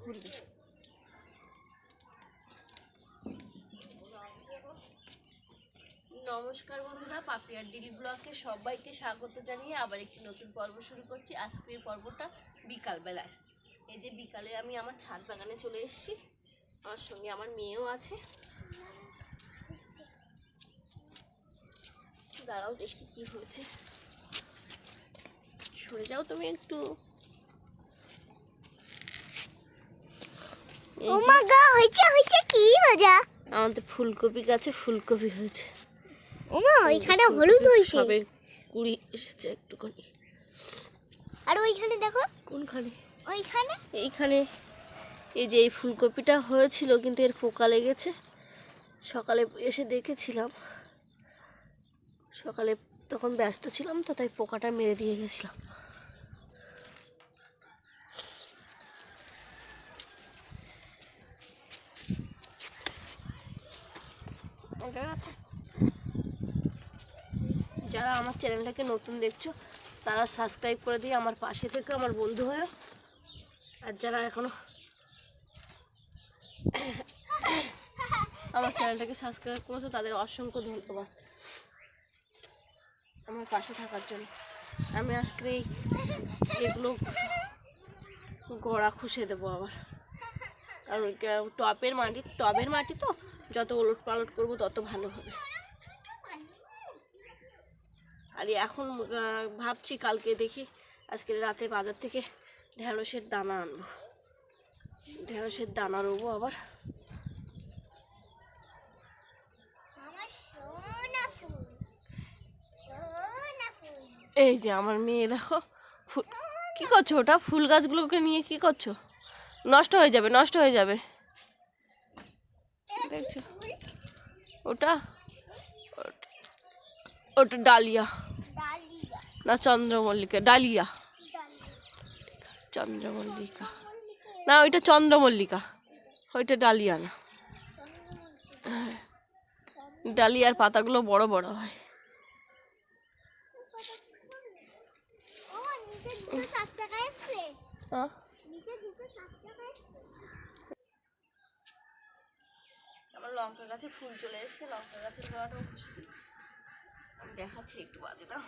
ঘুরবে। নমস্কার বন্ধুরা, পাপিয়ার ডেইলি ব্লগে সবাইকে স্বাগত জানিয়ে আবার একটি নতুন পর্ব শুরু করছি। আজকের পর্বটা বিকালবেলার। এই যে বিকালে আমি আমার ছাদ বাগানে চলে এসেছি, আমার সঙ্গে আমার মেয়েও আছে। দাঁড়াও দেখি কি হয়েছে, সরে যাও তুমি একটু। আমাদের ফুলকপি গাছে ফুলকপি হয়েছে। ওইখানে হলুদ হয়েছে, সবে কুড়ি এসেছে একটুখানি। আর ওইখানে দেখো। কোনখানে? ওইখানে, এইখানে। এই যে এই ফুলকপিটা হয়েছিল, কিন্তু এর পোকা লেগেছে। সকালে এসে দেখেছিলাম, সকালে তখন ব্যস্ত ছিলাম তো, তাই পোকাটা মেরে দিয়ে গেছিলাম। যারা আমার চ্যানেলটাকে নতুন দেখছো তারা সাবস্ক্রাইব করে দিয়ে আমার পাশে থেকে আমার বন্ধু হয়ে। আর যারা এখনো আমার চ্যানেলটাকে সাবস্ক্রাইব করেছো তাদের অসংখ্য ধন্যবাদ আমার পাশে থাকার জন্য। আমি আজকে এগুলো গোড়া খুশে দেবো আবার, কারণ টবের মাটি তো যত ওলট পালট করবো তত ভালো হবে। আর এখন ভাবছি কালকে দেখি, আজকে রাতে বাজার থেকে ঢেঁড়সের দানা আনবো, ঢেঁড়সের দানা রোবো আবার। এই যে আমার মেয়ে দেখো ফুল, কি করছো ওটা? ফুল গাছগুলোকে নিয়ে কি করছো? নষ্ট হয়ে যাবে, নষ্ট হয়ে যাবে। দেখছো ওটা? ওটা ডালিয়া না চন্দ্রমল্লিকা? ডালিয়া, চন্দ্রমল্লিকা না, ওইটা চন্দ্রমল্লিকা, ওইটা ডালিয়া না। ডালিয়ার পাতাগুলো বড় বড় হয়। আমার লঙ্কা গাছে ফুল চলে এসেছে, লঙ্কা গাছের গোড়াটাও খুশি আমি দেখাচ্ছি একটু বাদে। না,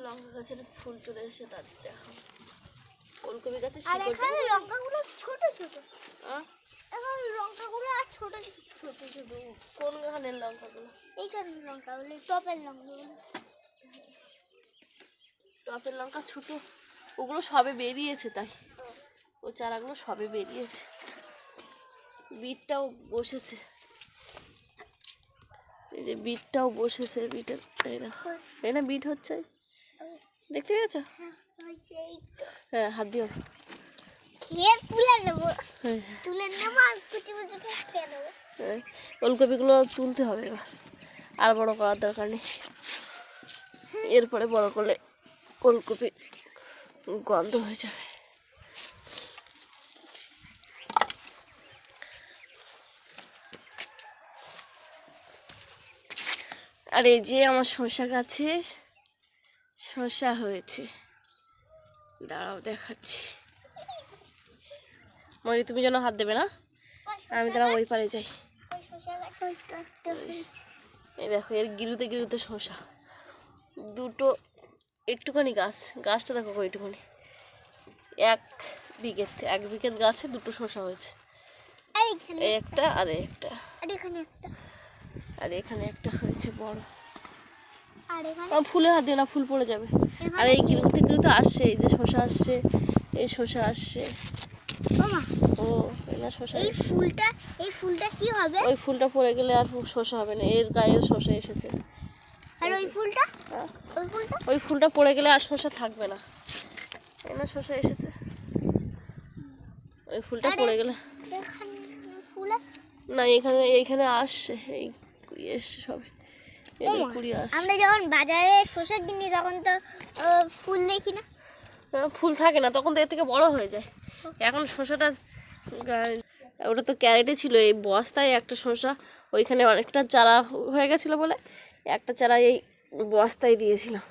লঙ্কা গাছের ফুল চলে এসেছে, তার দেখো। ফুলকপি গাছের লঙ্কাগুলো ছোট ছোট, এখন লঙ্কাগুলো আর ছোট ছোট ছোট। কোন গানের লঙ্কাগুলো? এইখানে লঙ্কাগুলো, টপের লঙ্কাগুলো। টপের লঙ্কা ছোট, ওগুলো সবে বেরিয়েছে, তাই ও চারাগুলো সবে বেরিয়েছে। বিটটাও বসেছে, এই যে বিটটাও বসেছে। বিটের এই দেখো, এই না বিট হচ্ছে, দেখতে পেয়েছো? হ্যাঁ, হাত দিও না, খেয়ে তুলে নেবো, তুলে নেবো আর কুচি কুচি করে খেয়ে নেবো। ওলকপিগুলো তুলতে হবে এবার, আর বড় করার দরকার নেই। এরপরে বড় করলে ওলকপি গন্ধ হয়ে যাবে। আর এই যে আমার শসা গাছে শসা হয়েছে, দাঁড়াও দেখাচ্ছি। মরি, তুমি যেন হাত দেবে না, আমি তারা ওই পারে যাই। এই দেখো, এর গিরুতে গিরুতে শসা, দুটো একটুখানি গাছটা দেখো ওইটুখানি। এক বিঘেত গাছে দুটো শসা হয়েছে, এই একটা আর একটা, আর এখানে একটা হয়েছে বড়। ফুলে হাত দিয়ে না, ফুল পড়ে যাবে। আর এই গিরুতে গিরুতে আসছে, এই যে শসা আসছে, এই শসা আসছে। ও না, শসা, এই ফুলটা কি হবে? ওই ফুলটা পড়ে গেলে আর শসা হবে না, এর গায়েও শসা এসেছে। আর ওই ফুলটা পড়ে গেলে আর শসা থাকবে না, এই না শসা এসেছে। ওই ফুলটা পড়ে গেলে না, এইখানে আসছে, এই এসছে সবে, কুড়ি আসছে। আমরা যখন বাজারে শসা কিনি তখন তো ফুল দেখি না, ফুল থাকে না, তখন তো এর থেকে বড় হয়ে যায়। এখন শসাটা, ওটা তো ক্যারেটে ছিল, এই বস্তায় একটা শসা, ওইখানে অনেকটা চারা হয়ে গেছিলো বলে একটা চারা এই বস্তায় দিয়েছিলাম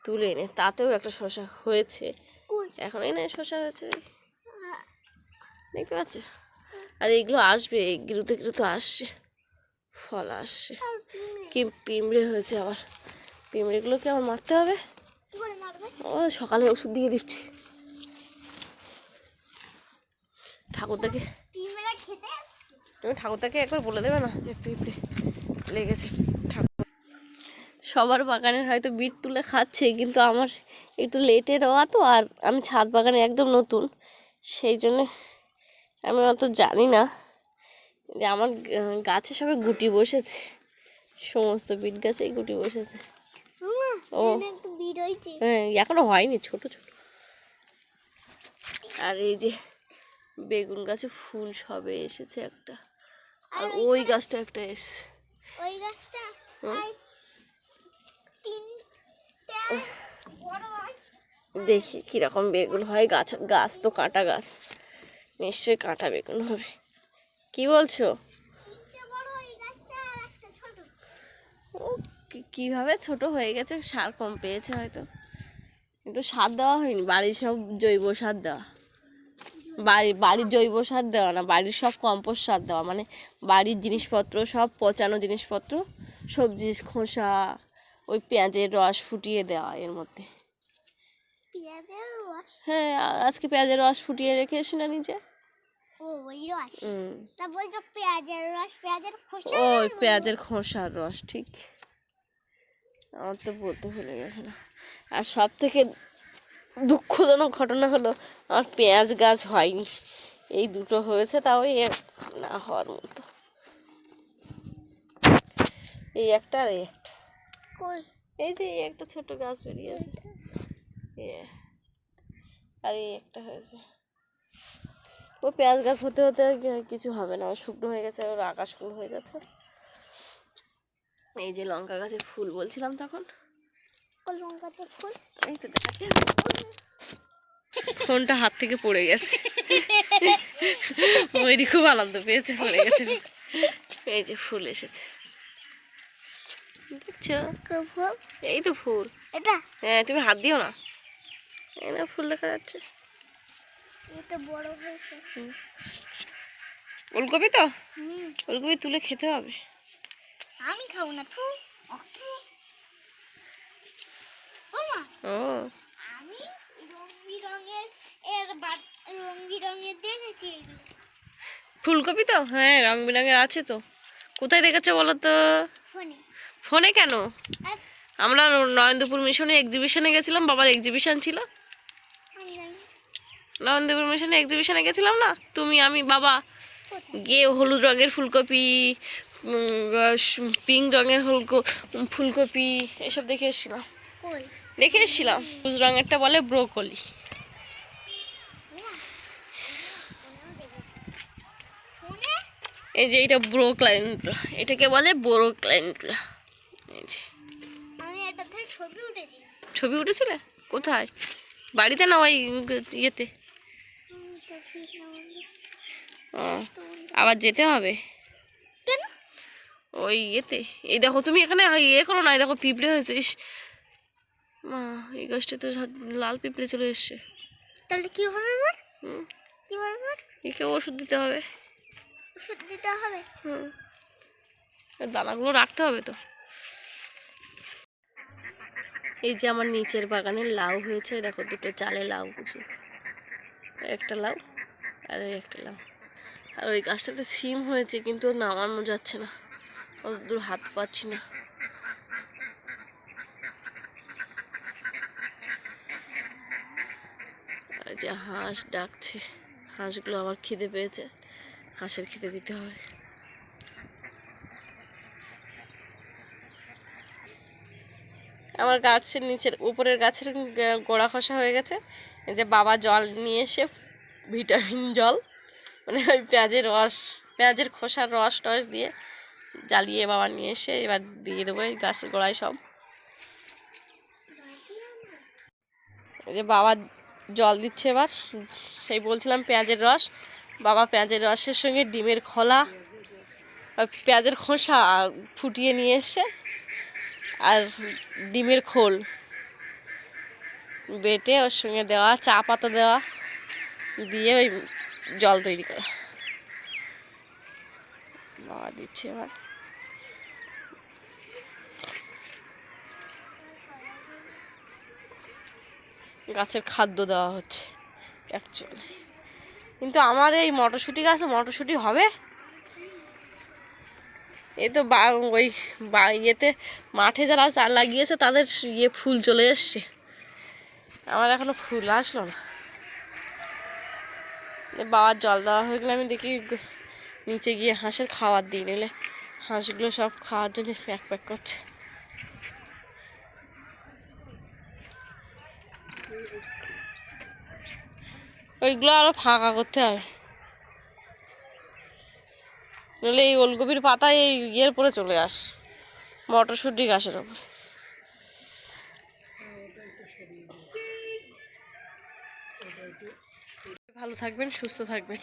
তুলে এনে, তাতেও একটা শসা হয়েছে। এখন এই না শসা হয়েছে, দেখতে পাচ্ছ? আর এগুলো আসবে, গিরুতে গিরুতে আসছে, ফল আসছে। কি পিঁমড়ে হয়েছে আবার, পিঁমড়েগুলোকে আমার মারতে হবে। কি করে মারবে? ও সকালে ওষুধ দিয়ে দিচ্ছি। ঠাকুরদাকে পিঁমড়া খেতে আসছে? তুমি ঠাকুরদাকে একবার বলে দেবে না যে পিঁপড়ে লেগেছে। ঠাকুর সবার বাগানের হয়তো বিট তুলে খাচ্ছে, কিন্তু আমার একটু লেটে রওয়া তো, আর আমি ছাদ বাগানে একদম নতুন, সেই জন্য আমি অত জানি না যে আমার গাছে সবে গুটি বসেছে, সমস্ত বিট গাছেই গুটি বসেছে। ও একটু বিট হয়েছে। হ্যাঁ, এখনো হয়নি, ছোট ছোট। আর এই যে বেগুন গাছে ফুল সবে এসেছে একটা, আর ওই গাছটা একটা এসছে। ওই গাছটা তিনটা বড় হয়। দেখি কিরকম বেগুন হয়। গাছ তো কাঁটা গাছ, নিশ্চয়ই কাঁটা বেগুন হবে। কি বলছো? তিনটা বড় এই গাছটা আর একটা ছোট। ও কিভাবে ছোট হয়ে গেছে, সার কম পেয়েছে হয়তো, কিন্তু সার দেওয়া হয়নি, বাড়ির সব জৈব সার দেওয়া। বাড়ির জৈব সার দেওয়া না, বাড়ির সব কম্পোস্ট সার দেওয়া, মানে বাড়ির জিনিসপত্র সব পচানো জিনিসপত্র, সবজির খোসা, ওই পেঁয়াজের রস ফুটিয়ে দেওয়া এর মধ্যে। পেঁয়াজের রস? হ্যাঁ, আজকে পেঁয়াজের রস ফুটিয়ে রেখে এসি না নিজে। ও ওই রস? তা বলছো পেঁয়াজের রস, পেঁয়াজের খোসা? ওই পেঁয়াজের খোসার রস, ঠিক। আমার তো বলতে ভুলে গেছিলাম। আর সব থেকে দুঃখজনক ঘটনা হলো আমার পেঁয়াজ গাছ হয়নি, এই দুটো হয়েছে, তাও না হওয়ার মতো। এই একটা আর এই একটা, এই যে এই একটা ছোট গাছ বেরিয়েছে, আর এই একটা হয়েছে। ও পেঁয়াজ গাছ হতে হতে কিছু হবে না, শুকনো হয়ে গেছে, ওর আকাশ শুকনো হয়ে যাচ্ছে। এই যে লঙ্কা গাছে ফুল বলছিলাম তখন, লঙ্কাতে ফুল, এই তো দেখাচ্ছি। ফোনটা হাত থেকে পড়ে গেছে, ময়ূরী খুব আনন্দ পেয়েছে, পড়ে গেছে। এই যে ফুল এসেছে, দেখছো? ফুল, এই তো ফুল। এটা? হ্যাঁ, তুমি হাত দিও না, এই না ফুল দেখা যাচ্ছে। এটা বড় হয়েছে। ফুলকপি তো, ফুলকপি তুলে খেতে হবে। আমি খাবো না, তুই। ও আমি রং বিরঙের দেখেছি। ফুলকপি তো, হ্যাঁ রং বেরঙের আছে তো। কোথায় দেখেছো বলো তো? ফোনে। ফোনে কেন? আর আমরা নরেন্দ্রপুর মিশনে এক্সিবিশনে গেছিলাম, বাবার এক্সিবিশন ছিল। আমি জানি নরেন্দ্রপুর মিশনে এক্সিবিশনে গেছিলাম না, তুমি আমি বাবা কোথায়। গিয়ে হলুদ রঙের ফুলকপি, পিঙ্ক রঙের ফুলকপি এসব দেখে এসেছিলাম। কই? দেখে এসেছিলাম। সবুজ রঙেরটা বলে ব্রোকলি। ফোনে? এই যে এটা ব্রোকলিনগুলো, এটাকে বলে ব্রোকলিনগুলো। এই যে আমি এটা থেকে ছবি উঠেছি। ছবি উঠেছিলে কোথায়? বাড়িতে না ওই ইয়েতে? ও, আবার যেতে হবে কেন? ওই ইয়েতে। এই দেখো তুমি এখানে ইয়ে করো না, এই দেখো পিঁপড়ে হয়েছে। ইস মা, এই গাছটাতে লাল পিঁপড়ে চলে এসছে। তাহলে কি হবে এবার? কি হবে এবার? একে ওষুধ দিতে হবে। ওষুধ দিতে হবে? দানাগুলো রাখতে হবে তো। এই যে আমার নিচের বাগানে লাউ হয়েছে, দেখো দুটো চালে লাউ কুচি, একটা লাউ আর ওই একটা লাউ। আর ওই গাছটাতে সিম হয়েছে, কিন্তু নামানো যাচ্ছে না, অত দূর হাত পাচ্ছি না। আর যে হাঁস ডাকছে, হাঁসগুলো আবার খিদে পেয়েছে, হাঁসের খেতে দিতে হবে। আমার গাছের নিচের উপরের গাছের গোড়া খসা হয়ে গেছে। এই যে বাবা জল নিয়ে এসে, ভিটামিন জল, মানে ওই পেঁয়াজের রস, পেঁয়াজের খোসার রস টস দিয়ে জ্বালিয়ে বাবা নিয়ে এসে এবার দিয়ে দেবো এই গাছের গোড়ায় সব। এই যে বাবা জল দিচ্ছে এবার, সেই বলছিলাম পেঁয়াজের রস। বাবা পেঁয়াজের রসের সঙ্গে ডিমের খোলা, পেঁয়াজের খোসা ফুটিয়ে নিয়ে এসে, আর ডিমের খোল বেটে ওর সঙ্গে দেওয়া, চা পাতা দেওয়া, দিয়ে ওই জল তৈরি করা। বাবা দিচ্ছে এবার। গাছের খাদ্য দেওয়া হচ্ছে অ্যাকচুয়ালি। কিন্তু আমার এই মটরশুঁটি গাছে মটরশুঁটি হবে? এই তো ওই ইয়েতে মাঠে যারা চাল লাগিয়েছে তাদের ইয়ে ফুল চলে এসছে, আমার এখনো ফুল আসলো না। বাবার জল দেওয়া হয়ে গেলে আমি দেখি নিচে গিয়ে হাঁসের খাবার দিই, নিলে হাঁসগুলো সব খাওয়ার জন্য প্যাক প্যাক করছে। ওইগুলো আরো ফাঁকা করতে হবে, নইলে এই ওলকপির পাতা এই ইয়ের পরে চলে আস, মটরশুঁটি গাছের ওপর। ভালো থাকবেন, সুস্থ থাকবেন।